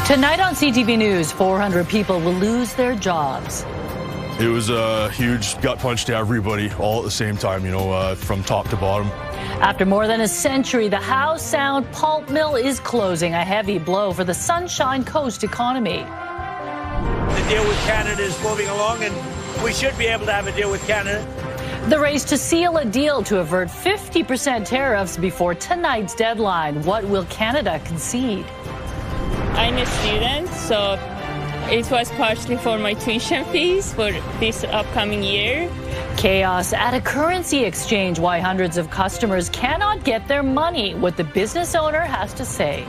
Tonight on CTV News, 400 people will lose their jobs. It was a huge gut punch to everybody all at the same time, from top to bottom. After more than a century, the Howe Sound pulp mill is closing, a heavy blow for the Sunshine Coast economy. The deal with Canada is moving along, and we should be able to have a deal with Canada. The race to seal a deal to avert 50% tariffs before tonight's deadline. What will Canada concede? I'm a student, so it was partially for my tuition fees for this upcoming year. Chaos at a currency exchange. Why hundreds of customers cannot get their money. What the business owner has to say.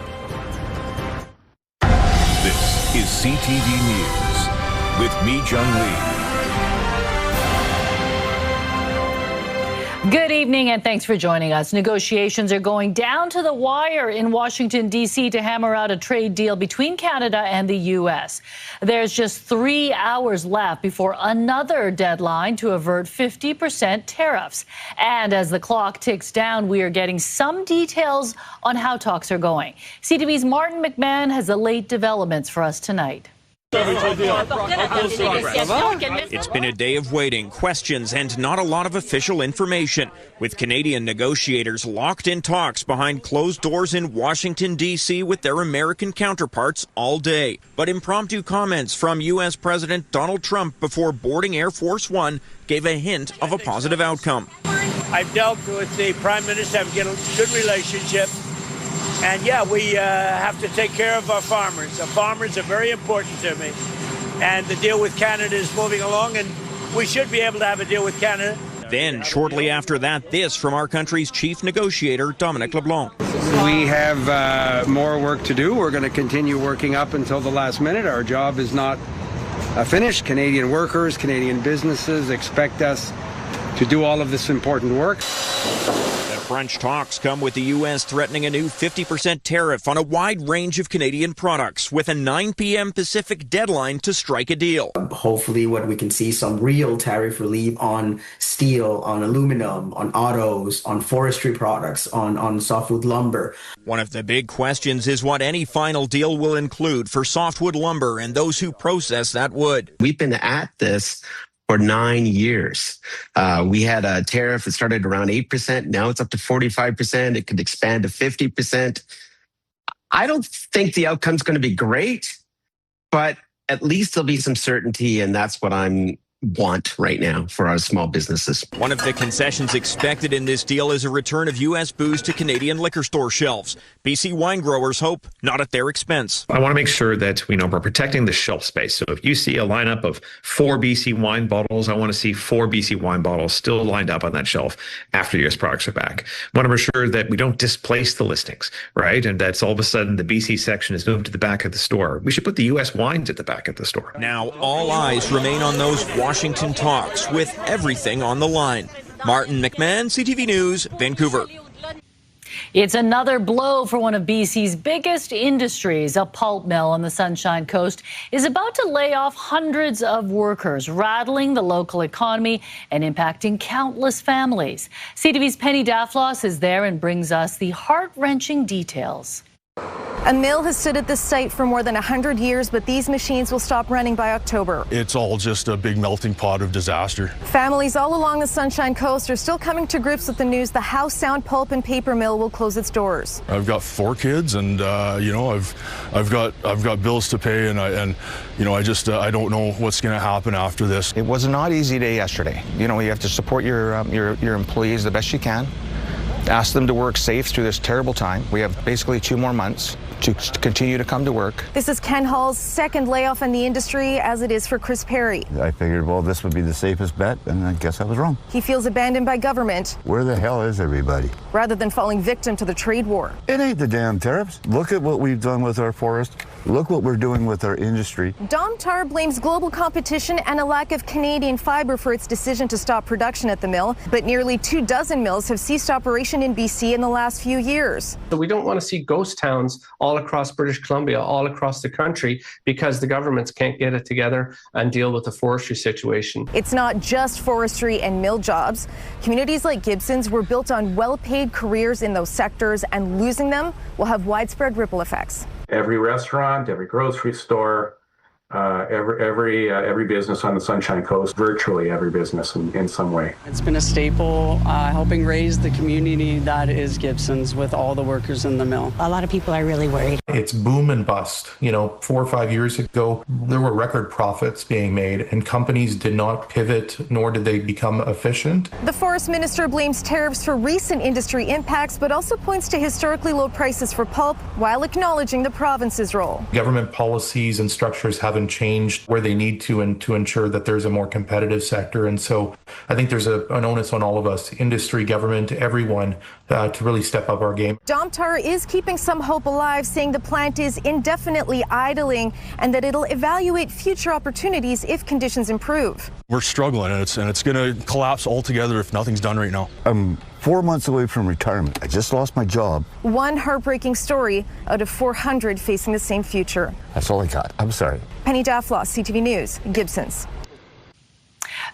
This is CTV News with me, Jung Lee. Good evening and thanks for joining us. Negotiations are going down to the wire in Washington, D.C. to hammer out a trade deal between Canada and the U.S. There's just 3 hours left before another deadline to avert 50% tariffs. And as the clock ticks down, we are getting some details on how talks are going. CTV's Martin McMahon has the late developments for us tonight. It's been a day of waiting, questions, and not a lot of official information, with Canadian negotiators locked in talks behind closed doors in Washington, D.C. with their American counterparts all day. But impromptu comments from U.S. President Donald Trump before boarding Air Force One gave a hint of a positive outcome. I've dealt with the Prime Minister, I've got a good relationship. And yeah, we have to take care of our farmers. The farmers are very important to me. And the deal with Canada is moving along, and we should be able to have a deal with Canada. Then, shortly after that, this from our country's chief negotiator, Dominic LeBlanc. We have more work to do. We're going to continue working up until the last minute. Our job is not finished. Canadian workers, Canadian businesses expect us to do all of this important work. French talks come with the U.S. threatening a new 50% tariff on a wide range of Canadian products, with a 9 p.m. Pacific deadline to strike a deal. Hopefully what we can see some real tariff relief on steel, on aluminum, on autos, on forestry products, on softwood lumber. One of the big questions is what any final deal will include for softwood lumber and those who process that wood. We've been at this for 9 years. We had a tariff that started around 8%. Now it's up to 45%. It could expand to 50%. I don't think the outcome's going to be great, but at least there'll be some certainty, and that's what I want right now for our small businesses. One of the concessions expected in this deal is a return of U.S. booze to Canadian liquor store shelves. BC wine growers hope not at their expense. I want to make sure that we're protecting the shelf space. So if you see a lineup of 4 BC wine bottles, I want to see 4 BC wine bottles still lined up on that shelf after U.S. products are back. I want to ensure that we don't displace the listings, right? And that's all of a sudden the BC section is moved to the back of the store. We should put the U.S. wines at the back of the store. Now all eyes remain on those Washington talks, with everything on the line. Martin McMahon, CTV News, Vancouver. It's another blow for one of BC's biggest industries. A pulp mill on the Sunshine Coast is about to lay off hundreds of workers, rattling the local economy and impacting countless families. CTV's Penny Daflos is there and brings us the heart-wrenching details. A mill has stood at this site for more than 100 years, but these machines will stop running by October. It's all just a big melting pot of disaster. Families all along the Sunshine Coast are still coming to grips with the news the Howe Sound pulp and paper mill will close its doors. I've got 4 kids, and I've got bills to pay, and I don't know what's going to happen after this. It was a not easy day yesterday. You have to support your employees the best you can. Ask them to work safe through this terrible time. We have basically 2 more months to continue to come to work. This is Ken Hall's second layoff in the industry, as it is for Chris Perry. I figured, well, this would be the safest bet, and I guess I was wrong. He feels abandoned by government. Where the hell is everybody? Rather than falling victim to the trade war. It ain't the damn tariffs. Look at what we've done with our forest. Look what we're doing with our industry. Dom Tar blames global competition and a lack of Canadian fiber for its decision to stop production at the mill. But nearly 24 mills have ceased operation in BC in the last few years. So we don't want to see ghost towns all across British Columbia, all across the country, because the governments can't get it together and deal with the forestry situation. It's not just forestry and mill jobs. Communities like Gibson's were built on well-paid careers in those sectors, and losing them will have widespread ripple effects. Every restaurant, every grocery store, every business on the Sunshine Coast, virtually every business in some way. It's been a staple, helping raise the community that is Gibson's with all the workers in the mill. A lot of people are really worried. It's boom and bust. 4 or 5 years ago, there were record profits being made, and companies did not pivot, nor did they become efficient. The forest minister blames tariffs for recent industry impacts, but also points to historically low prices for pulp while acknowledging the province's role. Government policies and structures haven't changed where they need to, and to ensure that there's a more competitive sector. And so I think there's an onus on all of us, industry, government, everyone, to really step up our game. Domtar is keeping some hope alive, saying the plant is indefinitely idling and that it'll evaluate future opportunities if conditions improve. We're struggling, and it's going to collapse altogether if nothing's done right now. I'm 4 months away from retirement. I just lost my job. One heartbreaking story out of 400 facing the same future. That's all I got. I'm sorry. Penny Dafflaw, CTV News, Gibson's.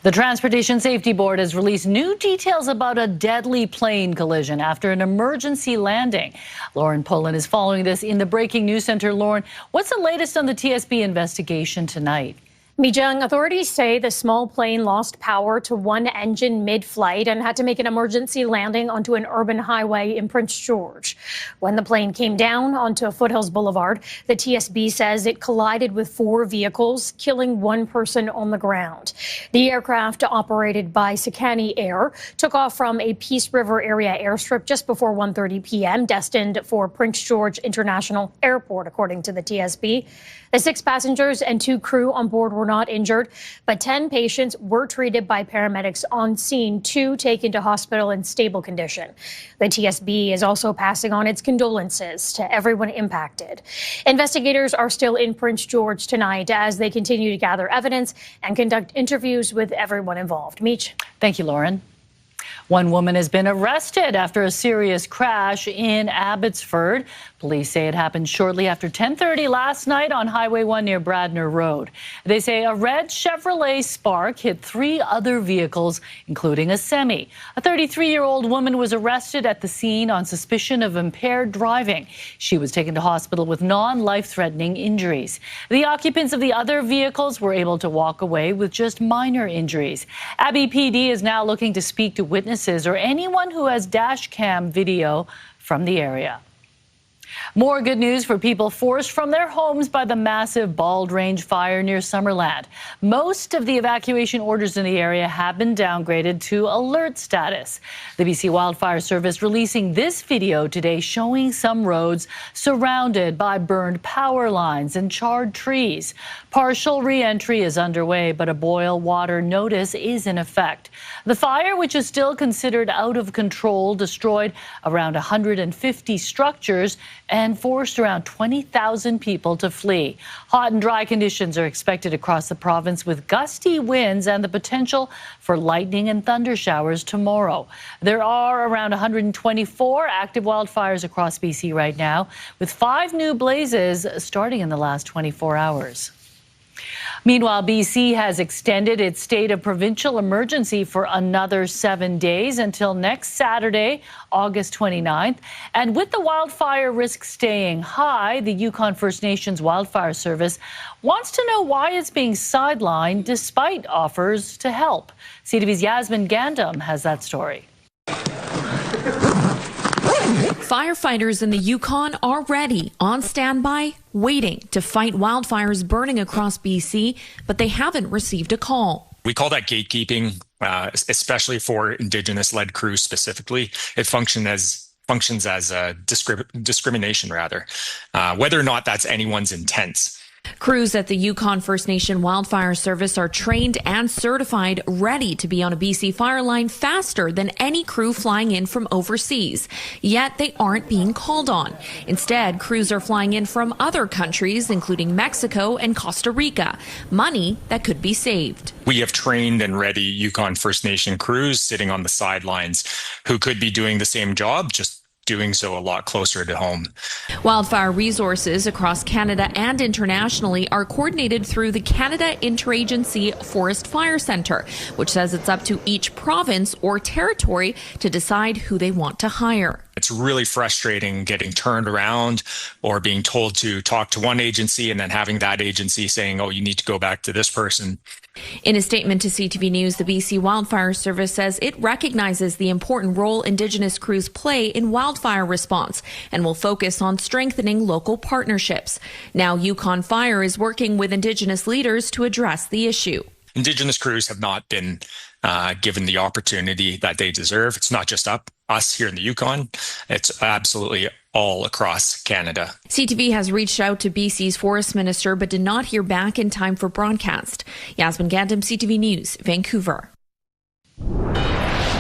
The Transportation Safety Board has released new details about a deadly plane collision after an emergency landing. Lauren Pullen is following this in the Breaking News Center. Lauren, what's the latest on the TSB investigation tonight? Mijung, authorities say the small plane lost power to one engine mid-flight and had to make an emergency landing onto an urban highway in Prince George. When the plane came down onto Foothills Boulevard, the TSB says it collided with 4 vehicles, killing 1 person on the ground. The aircraft, operated by Sakani Air, took off from a Peace River area airstrip just before 1:30 p.m., destined for Prince George International Airport, according to the TSB. The 6 passengers and 2 crew on board were not injured, but 10 patients were treated by paramedics on scene, 2 taken to hospital in stable condition. The TSB is also passing on its condolences to everyone impacted. Investigators are still in Prince George tonight as they continue to gather evidence and conduct interviews with everyone involved. Meech. Thank you, Lauren. One woman has been arrested after a serious crash in Abbotsford. Police say it happened shortly after 10:30 last night on Highway 1 near Bradner Road. They say a red Chevrolet Spark hit 3 other vehicles, including a semi. A 33-year-old woman was arrested at the scene on suspicion of impaired driving. She was taken to hospital with non-life-threatening injuries. The occupants of the other vehicles were able to walk away with just minor injuries. Abbey PD is now looking to speak to witnesses or anyone who has dash cam video from the area. More good news for people forced from their homes by the massive Bald Range fire near Summerland. Most of the evacuation orders in the area have been downgraded to alert status. The BC Wildfire Service releasing this video today showing some roads surrounded by burned power lines and charred trees. Partial re-entry is underway, but a boil water notice is in effect. The fire, which is still considered out of control, destroyed around 150 structures and forced around 20,000 people to flee. Hot and dry conditions are expected across the province with gusty winds and the potential for lightning and thunder showers tomorrow. There are around 124 active wildfires across BC right now, with 5 new blazes starting in the last 24 hours. Meanwhile, BC has extended its state of provincial emergency for another 7 days until next Saturday, August 29th. And with the wildfire risk staying high, the Yukon First Nations Wildfire Service wants to know why it's being sidelined despite offers to help. CTV's Yasmin Gandam has that story. Firefighters in the Yukon are ready, on standby, waiting to fight wildfires burning across BC, but they haven't received a call. We call that gatekeeping, especially for Indigenous-led crews specifically. It functions as a discrimination, whether or not that's anyone's intent. Crews at the Yukon First Nation Wildfire Service are trained and certified, ready to be on a BC fire line faster than any crew flying in from overseas. Yet they aren't being called on. Instead, crews are flying in from other countries, including Mexico and Costa Rica. Money that could be saved. We have trained and ready Yukon First Nation crews sitting on the sidelines who could be doing the same job, just doing so a lot closer to home. Wildfire resources across Canada and internationally are coordinated through the Canada Interagency Forest Fire Centre, which says it's up to each province or territory to decide who they want to hire. It's really frustrating getting turned around or being told to talk to one agency and then having that agency saying, oh, you need to go back to this person. In a statement to CTV News, the BC Wildfire Service says it recognizes the important role Indigenous crews play in wildfire response and will focus on strengthening local partnerships. Now, Yukon Fire is working with Indigenous leaders to address the issue. Indigenous crews have not been given the opportunity that they deserve. It's not just us here in the Yukon. It's absolutely all across Canada. CTV has reached out to BC's Forest Minister but did not hear back in time for broadcast. Yasmin Gandam, CTV News, Vancouver.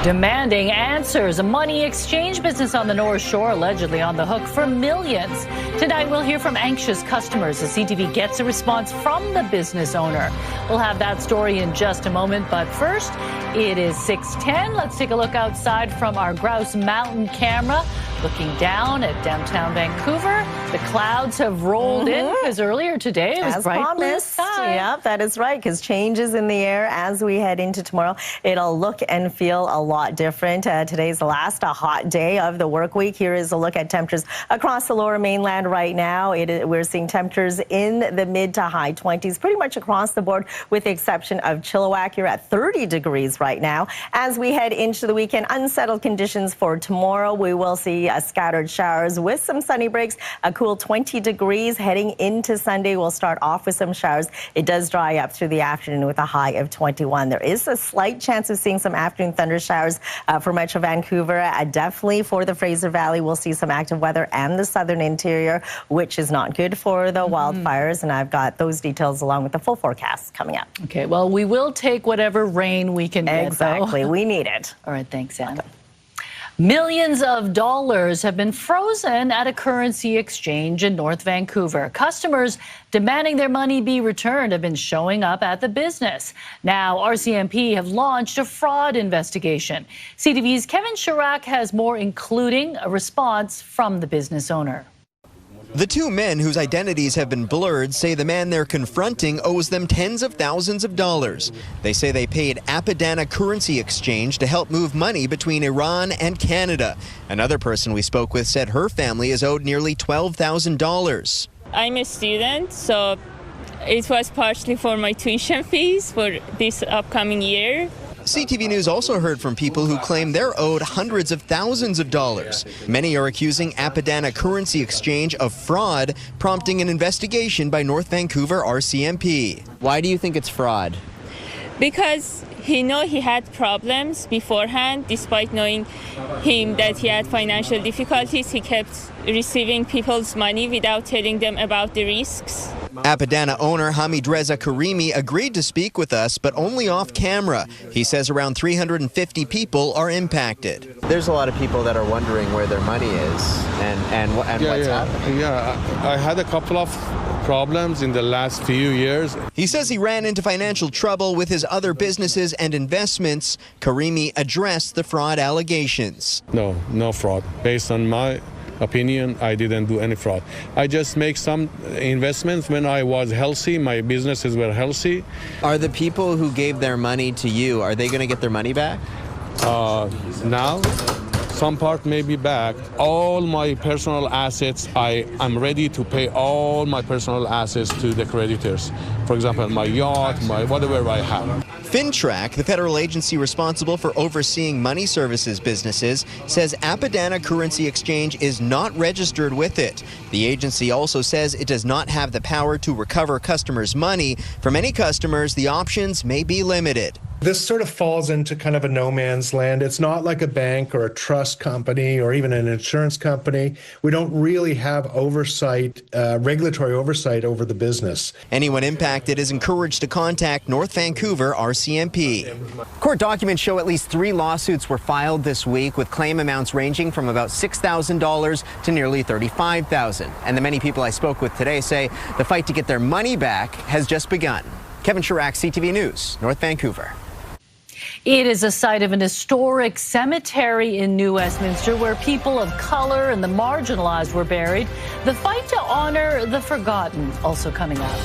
Demanding answers. A money exchange business on the North Shore allegedly on the hook for millions. Tonight we'll hear from anxious customers as CTV gets a response from the business owner. We'll have that story in just a moment, but first, it is 6:10. Let's take a look outside from our Grouse Mountain camera. Looking down at downtown Vancouver, the clouds have rolled in because earlier today it was bright blue sky. Yep, that is right, because changes in the air as we head into tomorrow. It'll look and feel a lot different. Today's the last hot day of the work week. Here is a look at temperatures across the lower mainland right now. We're seeing temperatures in the mid to high 20s pretty much across the board with the exception of Chilliwack. You're at 30 degrees right now. As we head into the weekend, unsettled conditions for tomorrow. We will see scattered showers with some sunny breaks. A cool 20 degrees heading into Sunday. We'll start off with some showers. It does dry up through the afternoon with a high of 21. There is a slight chance of seeing some afternoon thunder showers for Metro Vancouver. Definitely for the Fraser Valley, we'll see some active weather and the southern interior, which is not good for the wildfires. And I've got those details along with the full forecast coming up. Okay, well, we will take whatever rain we can get. Exactly, we need it. All right, thanks, Anne. Millions of dollars have been frozen at a currency exchange in North Vancouver. Customers demanding their money be returned have been showing up at the business. Now, RCMP have launched a fraud investigation. CTV's Kevin Chirac has more, including a response from the business owner. The two men whose identities have been blurred say the man they're confronting owes them tens of thousands of dollars. They say they paid Apadana Currency Exchange to help move money between Iran and Canada. Another person we spoke with said her family is owed nearly $12,000. I'm a student, so it was partially for my tuition fees for this upcoming year. CTV News also heard from people who claim they're owed hundreds of thousands of dollars. Many are accusing Apadana Currency Exchange of fraud, prompting an investigation by North Vancouver RCMP. Why do you think it's fraud? Because he had problems beforehand. Despite knowing him that he had financial difficulties, he kept receiving people's money without telling them about the risks. Apadana owner Hamid Reza Karimi agreed to speak with us, but only off camera. He says around 350 people are impacted. There's a lot of people that are wondering where their money is and what's happening. Yeah, I had a couple of problems in the last few years. He says he ran into financial trouble with his other businesses and investments. Karimi addressed the fraud allegations. No fraud. Based on my opinion, I didn't do any fraud. I just make some investments when I was healthy. My businesses were healthy. Are the people who gave their money to you, are they going to get their money back? Now, some part may be back. All my personal assets, I'm ready to pay all my personal assets to the creditors. For example, my yacht, my whatever I have. FinTrack, the federal agency responsible for overseeing money services businesses, says Apadana Currency Exchange is not registered with it. The agency also says it does not have the power to recover customers' money. For many customers, the options may be limited. This sort of falls into kind of a no man's land. It's not like a bank or a trust company or even an insurance company. We don't really have oversight, regulatory oversight over the business. Anyone impacted is encouraged to contact North Vancouver RCMP. Court documents show at least 3 lawsuits were filed this week with claim amounts ranging from about $6,000 to nearly $35,000. And the many people I spoke with today say the fight to get their money back has just begun. Kevin Chirac, CTV News, North Vancouver. It is a site of an historic cemetery in New Westminster where people of color and the marginalized were buried. The fight to honor the forgotten also coming up.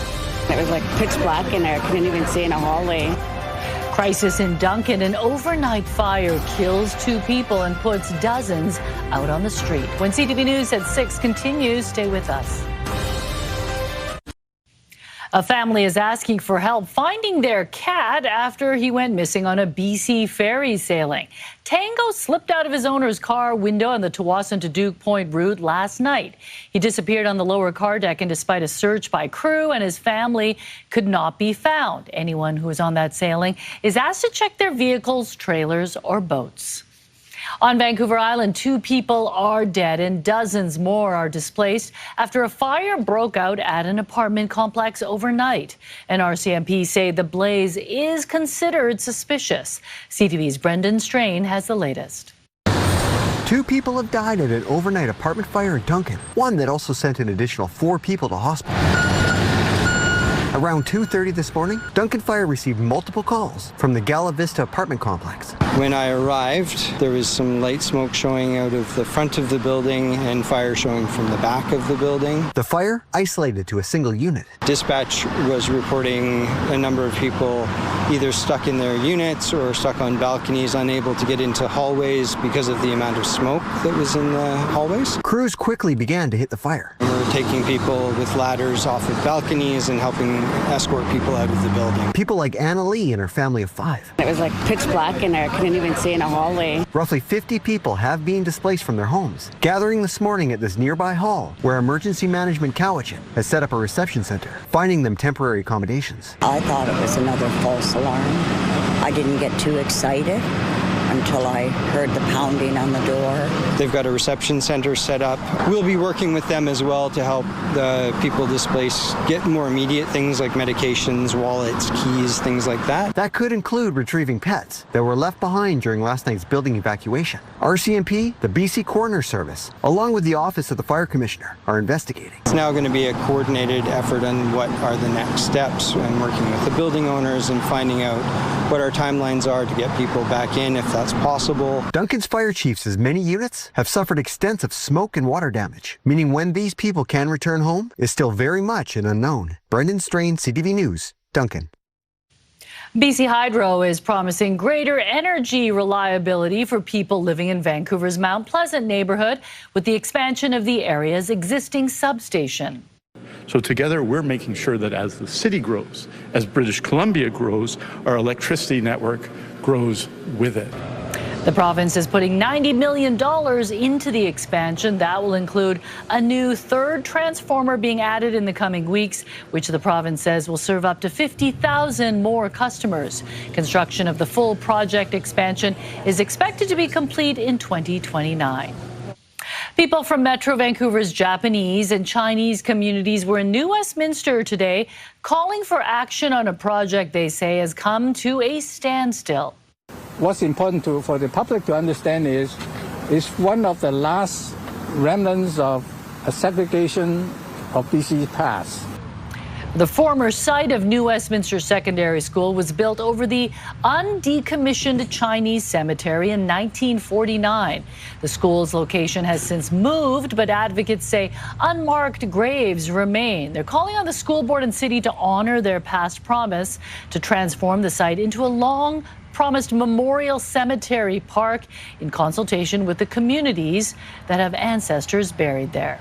It was like pitch black in there. I couldn't even see in a hallway. Crisis in Duncan. An overnight fire kills 2 people and puts dozens out on the street. When CTV News at 6 continues, stay with us. A family is asking for help finding their cat after he went missing on a BC ferry sailing. Tango slipped out of his owner's car window on the Tsawwassen to Duke Point route last night. He disappeared on the lower car deck, and despite a search by crew and his family, could not be found. Anyone who is on that sailing is asked to check their vehicles, trailers, or boats. On Vancouver Island, 2 people are dead and dozens more are displaced after a fire broke out at an apartment complex overnight. And RCMP say the blaze is considered suspicious. CTV's Brendan Strain has the latest. 2 people have died at an overnight apartment fire in Duncan, one that also sent an additional 4 people to hospital. Around 2:30 this morning, Duncan Fire received multiple calls from the Gala Vista apartment complex. When I arrived, there was some light smoke showing out of the front of the building and fire showing from the back of the building. The fire isolated to a single unit. Dispatch was reporting a number of people either stuck in their units or stuck on balconies, unable to get into hallways because of the amount of smoke that was in the hallways. Crews quickly began to hit the fire. We were taking people with ladders off of balconies and helping escort people out of the building. People like Anna Lee and her family of 5. It was like pitch black in there. I couldn't even see in a hallway. Roughly 50 people have been displaced from their homes, gathering this morning at this nearby hall where Emergency Management Cowichan has set up a reception center, finding them temporary accommodations. I thought it was another false alarm. I didn't get too excited until I heard the pounding on the door. They've got a reception center set up. We'll be working with them as well to help the people displaced get more immediate things like medications, wallets, keys, things like that. That could include retrieving pets that were left behind during last night's building evacuation. RCMP, the BC Coroner Service, along with the Office of the Fire Commissioner, are investigating. It's now going to be a coordinated effort on what are the next steps and working with the building owners and finding out what our timelines are to get people back in if that's possible. Duncan's fire chief says many units have suffered extensive smoke and water damage, meaning when these people can return home is still very much an unknown. Brendan Strain, CTV News, Duncan. BC Hydro is promising greater energy reliability for people living in Vancouver's Mount Pleasant neighborhood with the expansion of the area's existing substation. So together, we're making sure that as the city grows, as British Columbia grows, our electricity network grows with it. The province is putting $90 million into the expansion. That will include a new 3rd transformer being added in the coming weeks, which the province says will serve up to 50,000 more customers. Construction of the full project expansion is expected to be complete in 2029. People from Metro Vancouver's Japanese and Chinese communities were in New Westminster today calling for action on a project they say has come to a standstill. What's important for the public to understand is one of the last remnants of a segregation of BC's past. The former site of New Westminster Secondary School was built over the undecommissioned Chinese cemetery in 1949. The school's location has since moved, but advocates say unmarked graves remain. They're calling on the school board and city to honor their past promise to transform the site into a long-promised memorial cemetery park in consultation with the communities that have ancestors buried there.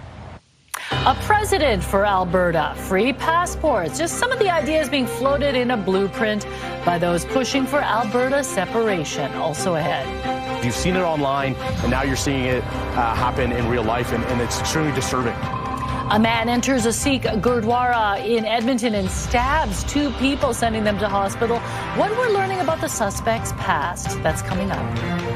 A president for Alberta, free passports, just some of the ideas being floated in a blueprint by those pushing for Alberta separation. Also ahead. You've seen it online, and now you're seeing it happen in real life, and it's extremely disturbing. A man enters a Sikh Gurdwara in Edmonton and stabs 2 people, sending them to hospital. What we're learning about the suspect's past, that's coming up.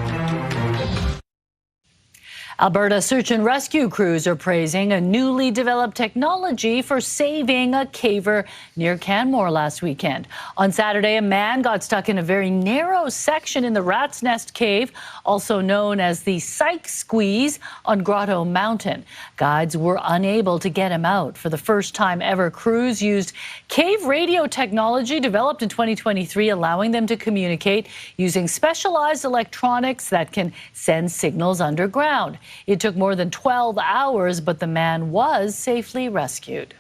Alberta search and rescue crews are praising a newly developed technology for saving a caver near Canmore last weekend. On Saturday, a man got stuck in a very narrow section in the Rat's Nest Cave, also known as the Psych Squeeze on Grotto Mountain. Guides were unable to get him out. For the first time ever, crews used cave radio technology developed in 2023, allowing them to communicate using specialized electronics that can send signals underground. It took more than 12 hours, but the man was safely rescued.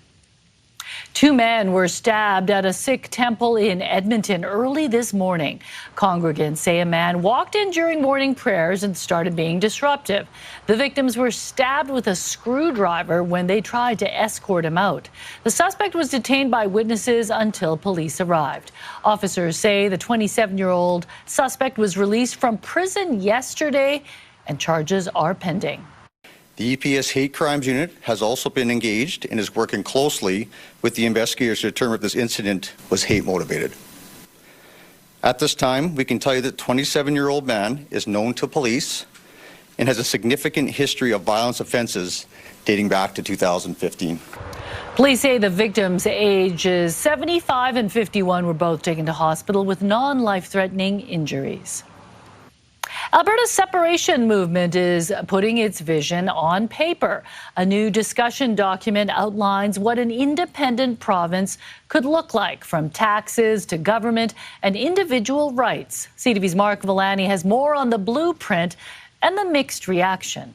2 men were stabbed at a Sikh temple in Edmonton early this morning. Congregants say a man walked in during morning prayers and started being disruptive. The victims were stabbed with a screwdriver when they tried to escort him out. The suspect was detained by witnesses until police arrived. Officers say the 27-year-old suspect was released from prison yesterday and charges are pending. The EPS Hate Crimes Unit has also been engaged and is working closely with the investigators to determine if this incident was hate motivated. At this time, we can tell you that 27-year-old man is known to police and has a significant history of violence offenses dating back to 2015. Police say the victims, ages 75 and 51, were both taken to hospital with non-life-threatening injuries. Alberta's separation movement is putting its vision on paper. A new discussion document outlines what an independent province could look like, from taxes to government and individual rights. CTV's Mark Villani has more on the blueprint and the mixed reaction.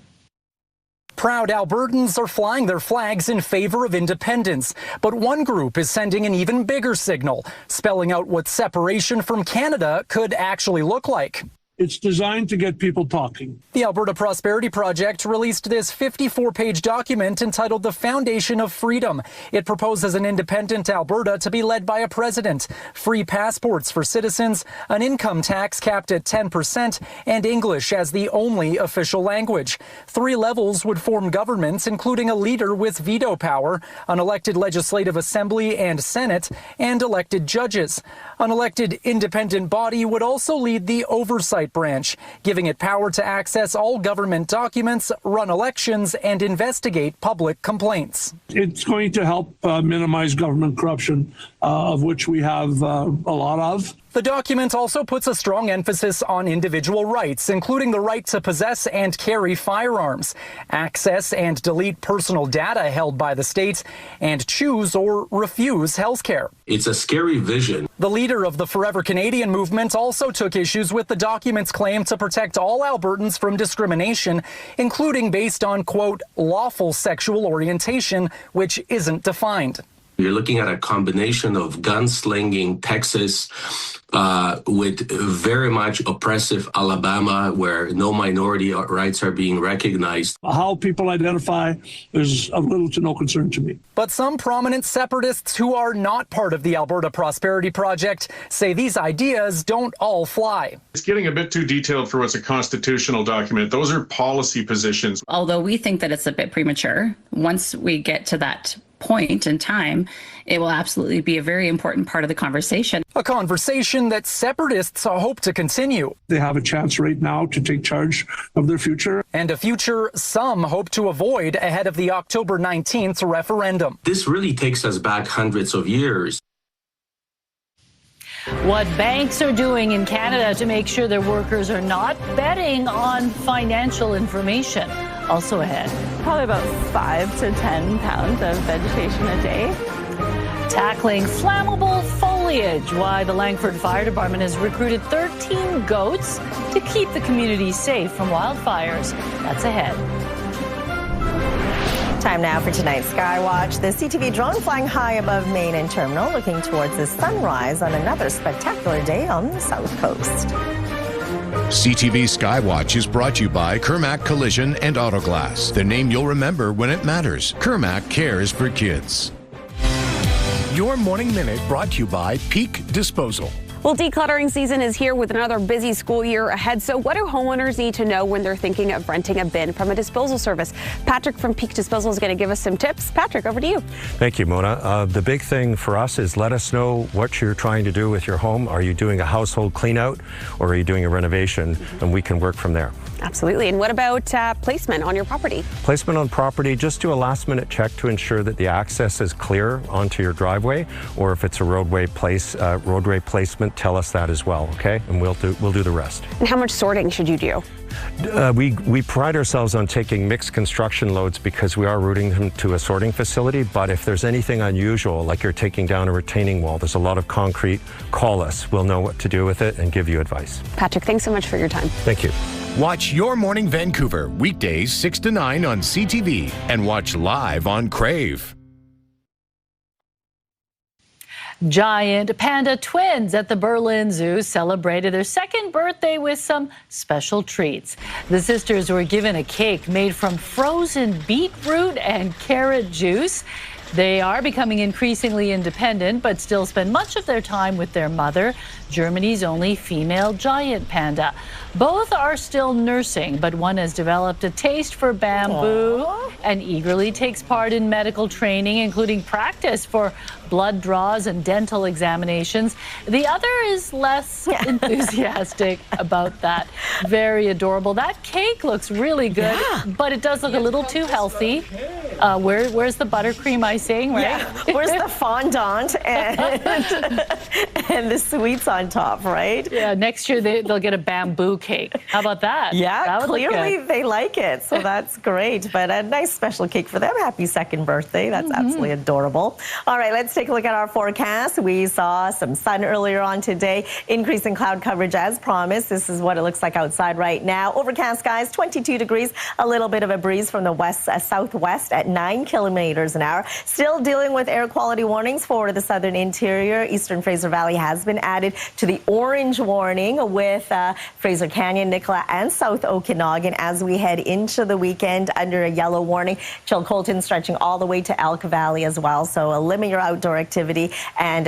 Proud Albertans are flying their flags in favor of independence. But one group is sending an even bigger signal, spelling out what separation from Canada could actually look like. It's designed to get people talking. The Alberta Prosperity Project released this 54-page document entitled The Foundation of Freedom. It proposes an independent Alberta to be led by a president, free passports for citizens, an income tax capped at 10%, and English as the only official language. 3 levels would form governments, including a leader with veto power, an elected legislative assembly and senate, and elected judges. An elected independent body would also lead the oversight branch, giving it power to access all government documents, run elections, and investigate public complaints. It's going to help minimize government corruption, of which we have a lot of. The document also puts a strong emphasis on individual rights, including the right to possess and carry firearms, access and delete personal data held by the state, and choose or refuse health care. It's a scary vision. The leader of the Forever Canadian movement also took issues with the document's claim to protect all Albertans from discrimination, including based on, quote, lawful sexual orientation, which isn't defined. You're looking at a combination of gunslinging Texas with very much oppressive Alabama, where no minority rights are being recognized. How people identify is of little to no concern to me. But some prominent separatists who are not part of the Alberta Prosperity Project say these ideas don't all fly. It's getting a bit too detailed for what's a constitutional document. Those are policy positions. Although we think that it's a bit premature, once we get to that point in time, it will absolutely be a very important part of the conversation. A conversation that separatists hope to continue. They have a chance right now to take charge of their future. And a future some hope to avoid ahead of the October 19th referendum. This really takes us back hundreds of years. What banks are doing in Canada to make sure their workers are not betting on financial information. Also ahead. Probably about 5 to 10 pounds of vegetation a day. Tackling flammable foliage. Why the Langford Fire Department has recruited 13 goats to keep the community safe from wildfires. That's ahead. Time now for tonight's Skywatch. The CTV drone flying high above Main and Terminal, looking towards the sunrise on another spectacular day on the South Coast. CTV Skywatch is brought to you by Kermac Collision and Autoglass, the name you'll remember when it matters. Kermac cares for kids. Your Morning Minute brought to you by Peak Disposal. Well, decluttering season is here with another busy school year ahead. So what do homeowners need to know when they're thinking of renting a bin from a disposal service? Patrick from Peak Disposal is going to give us some tips. Patrick, over to you. Thank you, Mona. The big thing for us is let us know what you're trying to do with your home. Are you doing a household clean out or are you doing a renovation? And we can work from there. Absolutely. And what about placement on your property? Placement on property, just do a last-minute check to ensure that the access is clear onto your driveway, or if it's a roadway placement, tell us that as well, okay? And we'll do the rest. And how much sorting should you do? We pride ourselves on taking mixed construction loads because we are routing them to a sorting facility, but if there's anything unusual, like you're taking down a retaining wall, there's a lot of concrete, call us. We'll know what to do with it and give you advice. Patrick, thanks so much for your time. Thank you. Watch Your Morning Vancouver, weekdays 6 to 9 on CTV, and watch live on Crave. Giant panda twins at the Berlin Zoo celebrated their second birthday with some special treats. The sisters were given a cake made from frozen beetroot and carrot juice. They are becoming increasingly independent, but still spend much of their time with their mother, Germany's only female giant panda. Both are still nursing, but one has developed a taste for bamboo and eagerly takes part in medical training, including practice for blood draws and dental examinations. The other is less enthusiastic about that. Very adorable. That cake looks really good, but it does look a little too healthy. Where's the buttercream icing, right? Yeah. Where's the fondant and the sweets on top, right? Yeah, next year they'll get a bamboo cake. How about that? Yeah, that clearly they like it, so that's great. But a nice special cake for them. Happy second birthday. That's absolutely adorable. All right, let's take a look at our forecast. We saw some sun earlier on today, increasing cloud coverage as promised. This is what it looks like outside right now. Overcast skies, 22 degrees, a little bit of a breeze from the west southwest at 9 kilometers an hour. Still dealing with air quality warnings for the southern interior. Eastern Fraser Valley has been added to the orange warning with Fraser Canyon, Nicola, and South Okanagan as we head into the weekend under a yellow warning. Chilcotin stretching all the way to Elk Valley as well. So limit your outdoor activity and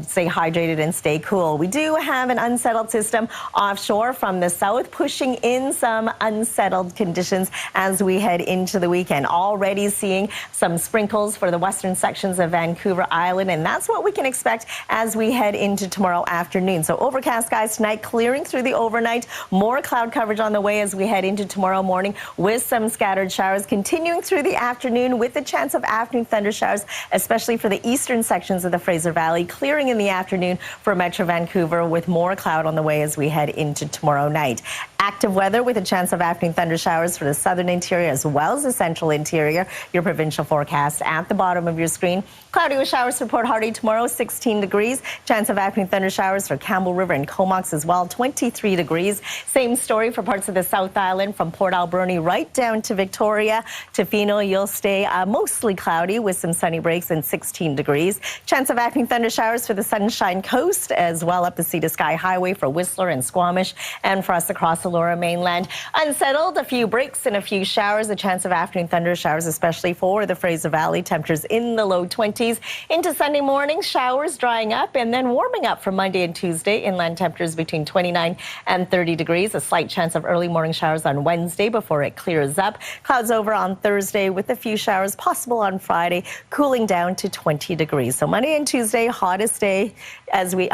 stay hydrated and stay cool. We do have an unsettled system offshore from the south, pushing in some unsettled conditions as we head into the weekend. Already seeing some sprinkles for the western sections of Vancouver Island, and that's what we can expect as we head into tomorrow afternoon. So overcast skies tonight, clearing through the overnight. More cloud coverage on the way as we head into tomorrow morning with some scattered showers, continuing through the afternoon with the chance of afternoon thunder showers, especially for the eastern sections of the Fraser Valley, clearing in the afternoon for Metro Vancouver with more cloud on the way as we head into tomorrow night. Active weather with a chance of afternoon thunder showers for the southern interior as well as the central interior. Your provincial forecast at the bottom of your screen. Cloudy with showers for Port Hardy tomorrow, 16 degrees. Chance of afternoon thunder showers for Campbell River and Comox as well, 23 degrees. Same story for parts of the South Island from Port Alberni right down to Victoria. Tofino, you'll stay mostly cloudy with some sunny breaks and 16 degrees. Chance of afternoon thunder showers for the Sunshine Coast as well up the Sea to Sky Highway for Whistler and Squamish, and for us across the Lower Mainland. Unsettled, a few breaks and a few showers. A chance of afternoon thunder showers, especially for the Fraser Valley. Temperatures in the low 20s. Into Sunday morning, showers drying up and then warming up for Monday and Tuesday. Inland temperatures between 29 and 30 degrees. A slight chance of early morning showers on Wednesday before it clears up. Clouds over on Thursday with a few showers possible on Friday, cooling down to 20 degrees. So Monday and Tuesday, hottest days as we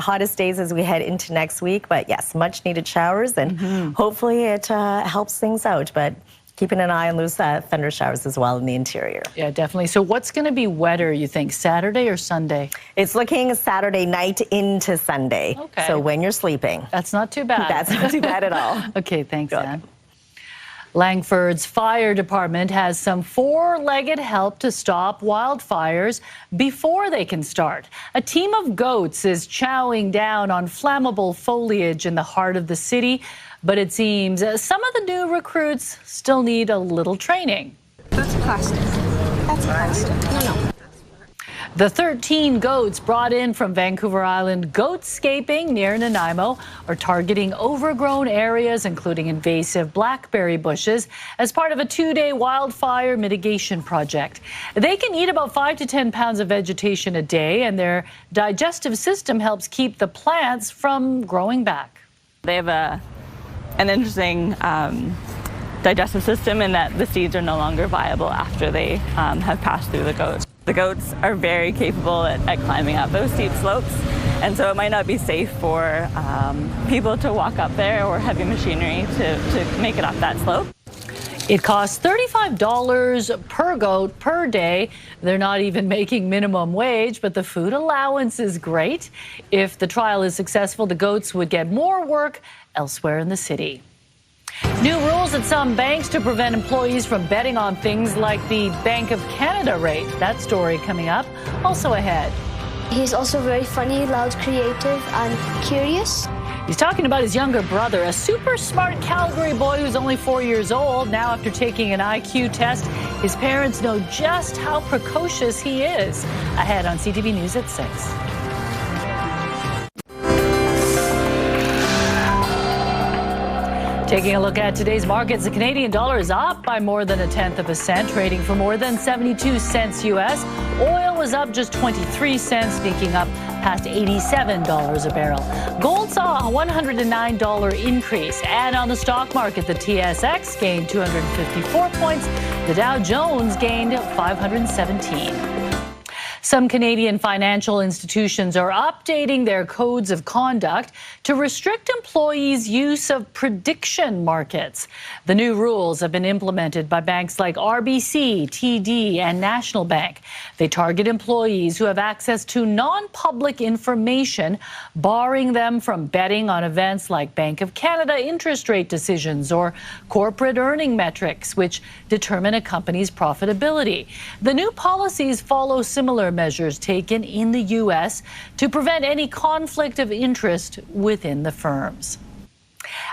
head into next week. But yes, much needed showers, and hopefully it helps things out. But keeping an eye on those thunder showers as well in the interior. Yeah, definitely. So what's going to be wetter, you think, Saturday or Sunday? It's looking Saturday night into Sunday. Okay. So when you're sleeping. That's not too bad. That's not too bad at all. Okay, thanks, Anne. Langford's fire department has some four-legged help to stop wildfires before they can start. A team of goats is chowing down on flammable foliage in the heart of the city, but it seems some of the new recruits still need a little training. That's plastic. That's plastic. No. The 13 goats brought in from Vancouver Island Goatscaping near Nanaimo are targeting overgrown areas, including invasive blackberry bushes, as part of a 2-day wildfire mitigation project. They can eat about 5 to 10 pounds of vegetation a day, and their digestive system helps keep the plants from growing back. They have an interesting digestive system in that the seeds are no longer viable after they have passed through the goats. The goats are very capable at climbing up those steep slopes, and so it might not be safe for people to walk up there or heavy machinery to make it up that slope. It costs $35 per goat per day. They're not even making minimum wage, but the food allowance is great. If the trial is successful, the goats would get more work elsewhere in the city. New rules at some banks to prevent employees from betting on things like the Bank of Canada rate. That story coming up. Also ahead. He's also very funny, loud, creative, and curious. He's talking about his younger brother, a super smart Calgary boy who's only 4 years old. Now, after taking an IQ test, his parents know just how precocious he is. Ahead on CTV News at 6. Taking a look at today's markets, the Canadian dollar is up by more than 1/10 cent, trading for more than 72 cents U.S. Oil was up just 23 cents, sneaking up past $87 a barrel. Gold saw a $109 increase. And on the stock market, the TSX gained 254 points. The Dow Jones gained 517. Some Canadian financial institutions are updating their codes of conduct to restrict employees' use of prediction markets. The new rules have been implemented by banks like RBC, TD, and National Bank. They target employees who have access to non-public information, barring them from betting on events like Bank of Canada interest rate decisions or corporate earning metrics, which determine a company's profitability. The new policies follow similar measures taken in the U.S. to prevent any conflict of interest within the firms.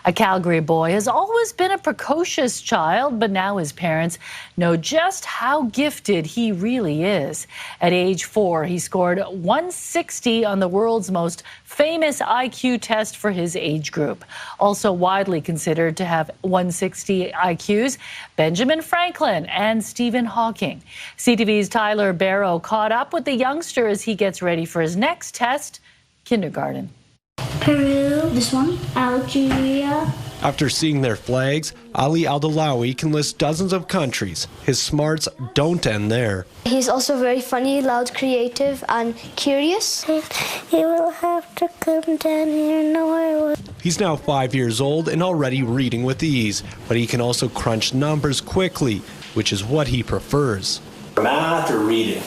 A Calgary boy has always been a precocious child, but now his parents know just how gifted he really is. At age 4, he scored 160 on the world's most famous IQ test for his age group. Also widely considered to have 160 IQs, Benjamin Franklin and Stephen Hawking. CTV's Tyler Barrow caught up with the youngster as he gets ready for his next test, kindergarten. Peru, this one, Algeria. After seeing their flags, Ali Aldalawi can list dozens of countries. His smarts don't end there. He's also very funny, loud, creative, and curious. He will have to come down here. No, I will. He's now 5 years old and already reading with ease, but he can also crunch numbers quickly, which is what he prefers. Math or reading?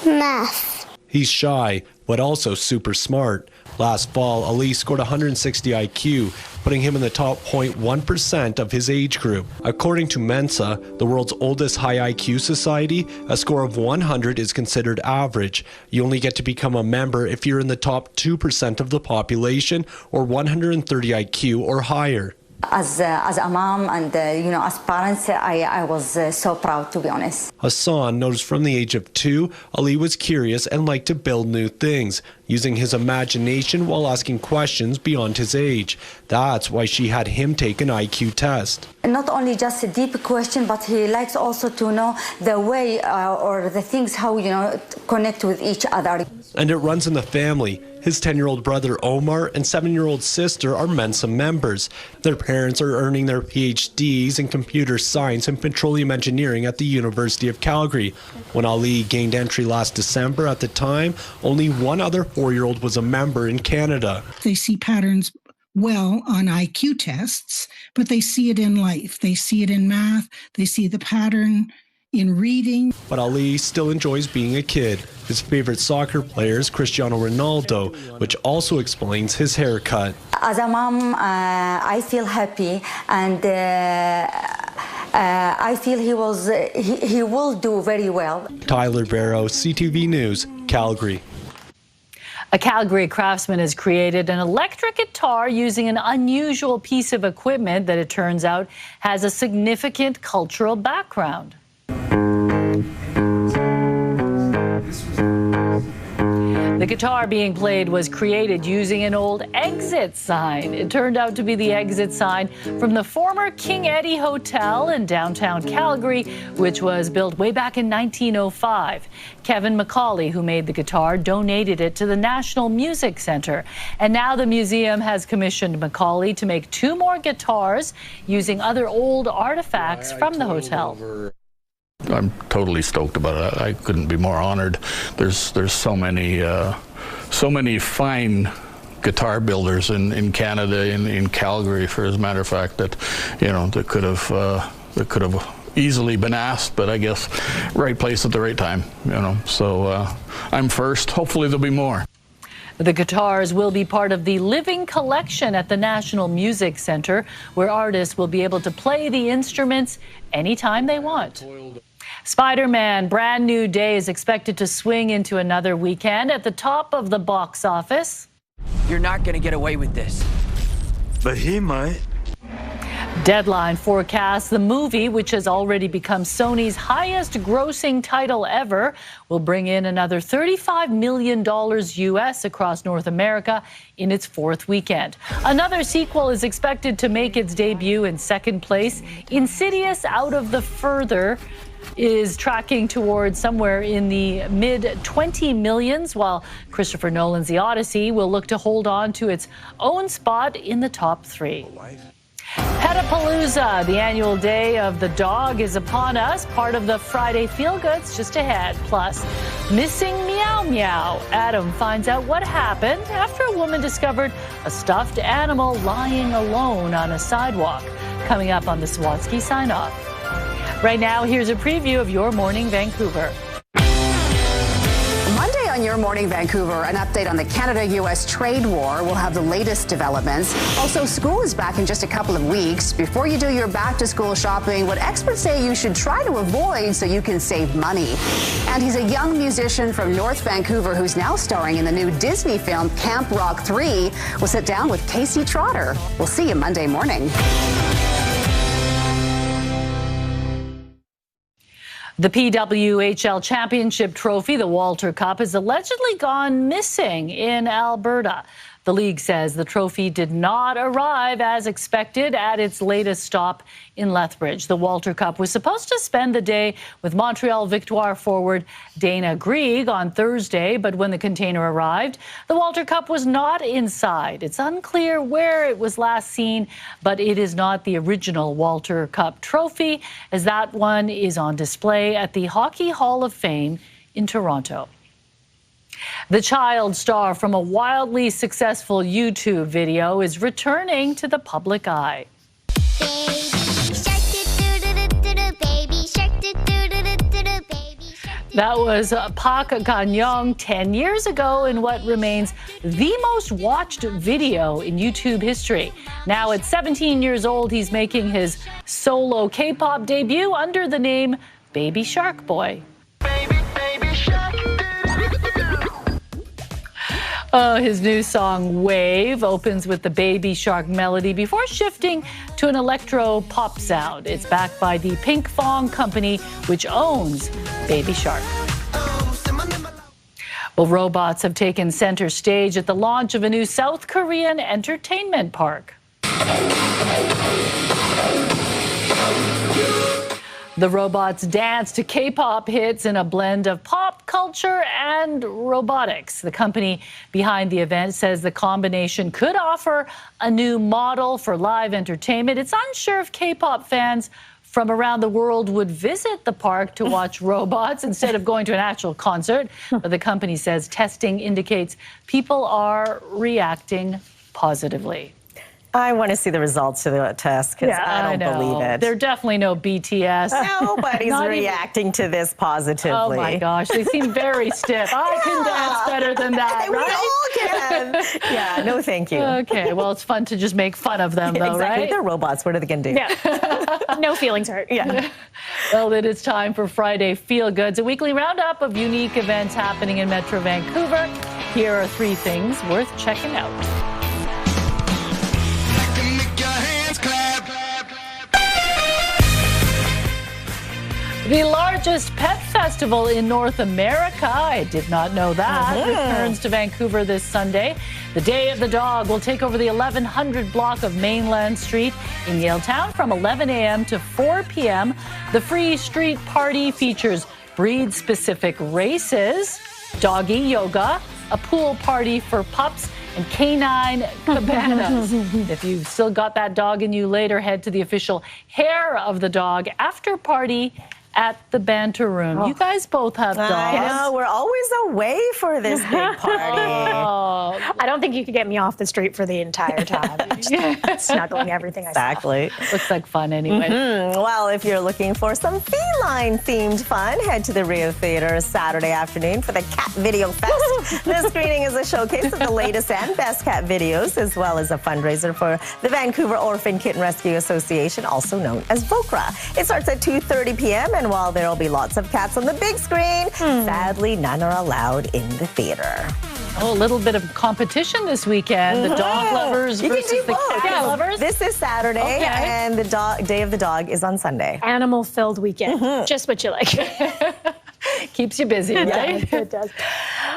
Math. He's shy, but also super smart. Last fall, Ali scored 160 IQ, putting him in the top 0.1% of his age group. According to Mensa, the world's oldest high IQ society, a score of 100 is considered average. You only get to become a member if you're in the top 2% of the population or 130 IQ or higher. As a mom and, as parents, I was so proud, to be honest. Hassan noticed from the age of 2, Ali was curious and liked to build new things, using his imagination while asking questions beyond his age. That's why she had him take an IQ test. Not only just a deep question, but he likes also to know the way or the things how, connect with each other. And it runs in the family. His 10-year-old brother Omar and 7-year-old sister are Mensa members. Their parents are earning their PhDs in computer science and petroleum engineering at the University of Calgary. When Ali gained entry last December, at the time, only one other 4-year-old was a member in Canada. They see patterns well on IQ tests, but they see it in life. They see it in math. They see the pattern in reading. But Ali still enjoys being a kid. His favorite soccer player is Cristiano Ronaldo, which also explains his haircut. As a mom, I feel happy, and I feel he will do very well. Tyler Barrow, CTV News, Calgary. A Calgary craftsman has created an electric guitar using an unusual piece of equipment that it turns out has a significant cultural background. The guitar being played was created using an old exit sign. It turned out to be the exit sign from the former King Eddie Hotel in downtown Calgary, which was built way back in 1905. Kevin McCauley, who made the guitar, donated it to the National Music Centre. And now the museum has commissioned McCauley to make 2 more guitars using other old artifacts from the hotel. I'm totally stoked about it. I couldn't be more honored. There's so many fine guitar builders in Canada, in Calgary, for as a matter of fact, that that could have easily been asked, but I guess right place at the right time. So I'm first. Hopefully there'll be more. The guitars will be part of the living collection at the National Music Centre, where artists will be able to play the instruments anytime they want. Spider-Man Brand New Day is expected to swing into another weekend at the top of the box office. You're not going to get away with this. But he might. Deadline forecasts the movie, which has already become Sony's highest grossing title ever, will bring in another $35 million US across North America in its fourth weekend. Another sequel is expected to make its debut in second place. Insidious Out of the Further is tracking towards somewhere in the mid-20 millions, while Christopher Nolan's The Odyssey will look to hold on to its own spot in the top 3. Petapalooza, the annual day of the dog, is upon us. Part of the Friday Feel-Goods just ahead. Plus, missing Meow Meow. Adam finds out what happened after a woman discovered a stuffed animal lying alone on a sidewalk. Coming up on the Swatsky Sign-Off. Right now, here's a preview of Your Morning Vancouver. Monday on Your Morning Vancouver, an update on the Canada-U.S. trade war. We'll have the latest developments. Also, school is back in just a couple of weeks. Before you do your back-to-school shopping, what experts say you should try to avoid so you can save money. And he's a young musician from North Vancouver who's now starring in the new Disney film Camp Rock 3. We'll sit down with Casey Trotter. We'll see you Monday morning. The PWHL Championship Trophy, the Walter Cup, has allegedly gone missing in Alberta. The league says the trophy did not arrive as expected at its latest stop in Lethbridge. The Walter Cup was supposed to spend the day with Montreal Victoire forward Dana Grieg on Thursday, but when the container arrived, the Walter Cup was not inside. It's unclear where it was last seen, but it is not the original Walter Cup trophy, as that one is on display at the Hockey Hall of Fame in Toronto. The child star from a wildly successful YouTube video is returning to the public eye. That was Pak Ganyong 10 years ago in what remains the most watched video in YouTube history. Now at 17 years old, he's making his solo K-pop debut under the name Baby Shark Boy. His new song, Wave, opens with the Baby Shark melody before shifting to an electro-pop sound. It's backed by the Pink Fong Company, which owns Baby Shark. Well, robots have taken center stage at the launch of a new South Korean entertainment park. The robots dance to K-pop hits in a blend of pop culture and robotics. The company behind the event says the combination could offer a new model for live entertainment. It's unsure if K-pop fans from around the world would visit the park to watch robots instead of going to an actual concert. But the company says testing indicates people are reacting positively. I want to see the results of the test because I don't believe it. There are definitely no BTS. Nobody's reacting to this positively. Oh my gosh, they seem very stiff. I can dance better than that, right? We all can. Yeah, no thank you. Okay, well, it's fun to just make fun of them, though, exactly. right? They're robots. What are they going to do? Yeah. No feelings hurt. Yeah. Well, it is time for Friday Feel Goods, a weekly roundup of unique events happening in Metro Vancouver. Here are 3 things worth checking out. The largest pet festival in North America, I did not know that, returns to Vancouver this Sunday. The Day of the Dog will take over the 1100 block of Mainland Street in Yaletown from 11 a.m. to 4 p.m. The free street party features breed-specific races, doggy yoga, a pool party for pups, and canine cabanas. If you've still got that dog in you later, head to the official Hair of the Dog after party at the Banter Room. You guys both have dogs. I know, we're always away for this big party. I don't think you could get me off the street for the entire time. Just snuggling everything I saw. Exactly. Looks like fun anyway. Well, if you're looking for some feline-themed fun, head to the Rio Theater Saturday afternoon for the Cat Video Fest. This screening is a showcase of the latest and best cat videos, as well as a fundraiser for the Vancouver Orphan Kitten Rescue Association, also known as VOCRA. It starts at 2:30 p.m. and while there will be lots of cats on the big screen, sadly, none are allowed in the theater. Oh, a little bit of competition this weekend. The dog lovers versus the cat lovers. This is Saturday, and the Day of the Dog is on Sunday. Animal-filled weekend. Just what you like. Keeps you busy, right? It does.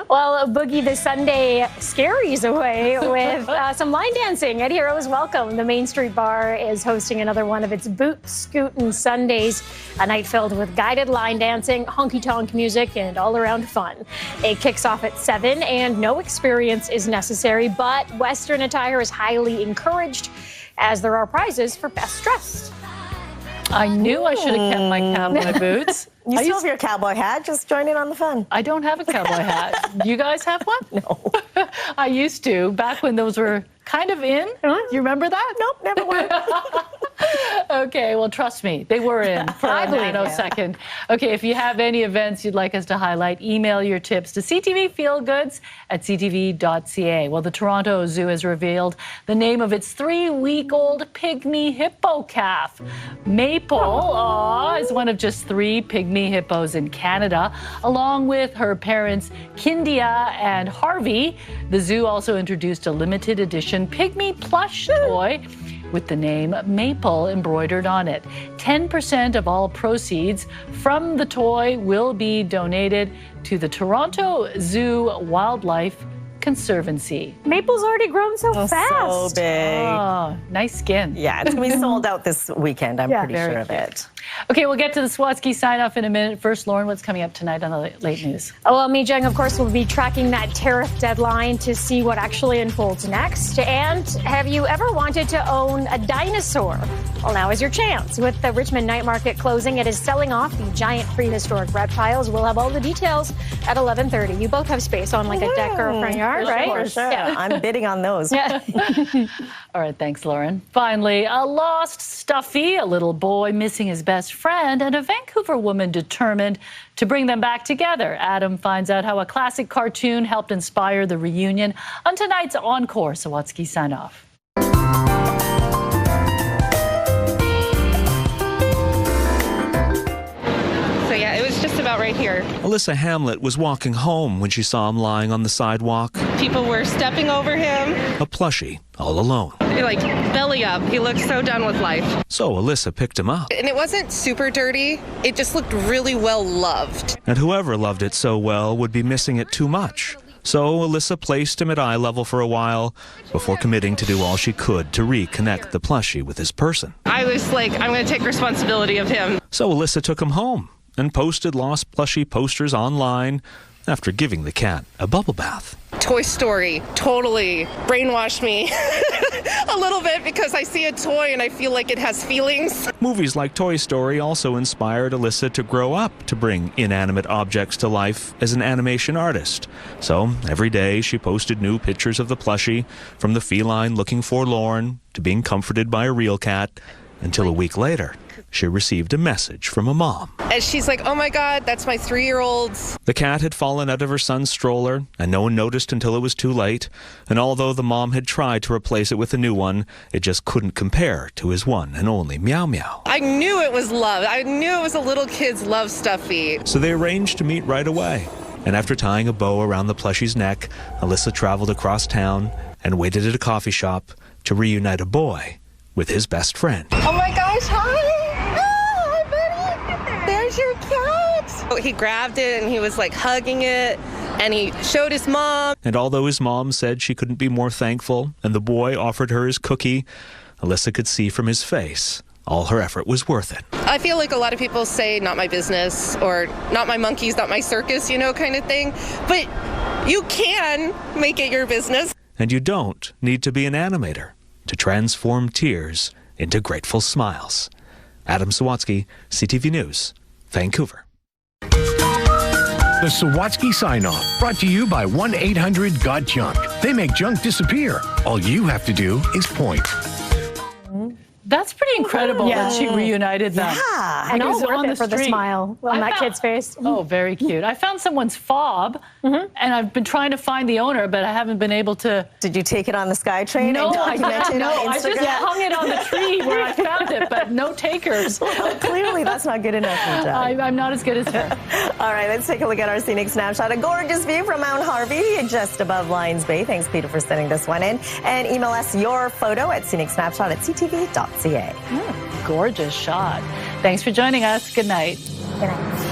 Well, Boogie the Sunday scaries away with some line dancing at Heroes Welcome. The Main Street Bar is hosting another one of its Boot Scootin' Sundays, a night filled with guided line dancing, honky-tonk music, and all-around fun. It kicks off at 7, and no experience is necessary, but Western attire is highly encouraged, as there are prizes for best dressed. I knew I should have kept my cowboy boots. You still have your cowboy hat. Just join in on the fun. I don't have a cowboy hat. You guys have one? No. I used to, back when those were kind of in. You remember that? Nope, never were. Okay, well, trust me, they were in for a nanosecond. Okay, if you have any events you'd like us to highlight, email your tips to ctvfeelgoods@ctv.ca. Well, the Toronto Zoo has revealed the name of its 3-week-old pygmy hippo calf. Maple is one of just 3 pygmy hippos in Canada, along with her parents Kindia and Harvey. The zoo also introduced a limited edition pygmy plush toy with the name Maple embroidered on it. 10% of all proceeds from the toy will be donated to the Toronto Zoo Wildlife Conservancy. Maple's already grown so fast. So big. Oh, nice skin. Yeah, it's going to be sold out this weekend. I'm pretty sure of it. Okay, we'll get to the Swatsky sign-off in a minute. First, Lauren, what's coming up tonight on the Late News? Oh, well, Mi Jung, of course, will be tracking that tariff deadline to see what actually unfolds next. And have you ever wanted to own a dinosaur? Well, now is your chance. With the Richmond Night Market closing, it is selling off the giant prehistoric reptiles. We'll have all the details at 11:30. You both have space on like a deck or a front yard, right? For sure. Yeah. I'm bidding on those. Yeah. All right, thanks, Lauren. Finally, a lost Stuffy, a little boy missing his best friend, and a Vancouver woman determined to bring them back together. Adam finds out how a classic cartoon helped inspire the reunion on tonight's Encore. Sawatsky sign off. So yeah, it was just about right here. Alyssa Hamlet was walking home when she saw him lying on the sidewalk. People were stepping over him. A plushie, all alone. Like belly up. He looked so done with life. So Alyssa picked him up. And it wasn't super dirty. It just looked really well loved. And whoever loved it so well would be missing it too much. So Alyssa placed him at eye level for a while before committing to do all she could to reconnect the plushie with his person. I was like, I'm going to take responsibility of him. So Alyssa took him home and posted lost plushie posters online after giving the cat a bubble bath. Toy Story totally brainwashed me a little bit because I see a toy and I feel like it has feelings. Movies like Toy Story also inspired Alyssa to grow up to bring inanimate objects to life as an animation artist. So every day she posted new pictures of the plushie, from the feline looking forlorn to being comforted by a real cat, until a week later she received a message from a mom. And she's like, oh my God, that's my 3-year-old. The cat had fallen out of her son's stroller, and no one noticed until it was too late. And although the mom had tried to replace it with a new one, it just couldn't compare to his one and only Meow Meow. I knew it was love. I knew it was a little kid's love Stuffy. So they arranged to meet right away. And after tying a bow around the plushie's neck, Alyssa traveled across town and waited at a coffee shop to reunite a boy with his best friend. Oh my gosh, hi! Hi, buddy! There's your cat! He grabbed it and he was like hugging it, and he showed his mom. And although his mom said she couldn't be more thankful, and the boy offered her his cookie, Alyssa could see from his face all her effort was worth it. I feel like a lot of people say, not my business, or not my monkeys, not my circus, you know, kind of thing. But you can make it your business. And you don't need to be an animator to transform tears into grateful smiles. Adam Sawatsky, CTV News, Vancouver. The Sawatsky sign-off, brought to you by 1-800-GOT-JUNK. They make junk disappear. All you have to do is point. That's pretty incredible that she reunited them. Yeah, and all worth it for the smile on that kid's face. Oh, very cute. I found someone's fob, and I've been trying to find the owner, but I haven't been able to. Did you take it on the SkyTrain? No, and document it on I Instagram? just hung it on the tree where I found it, but no takers. Well, clearly, that's not good enough for Doug. I'm not as good as her. All right, let's take a look at our scenic snapshot. A gorgeous view from Mount Harvey, just above Lions Bay. Thanks, Peter, for sending this one in. And email us your photo at scenicsnapshot@ctv.ca. Gorgeous shot. Thanks for joining us. Good night. Good night.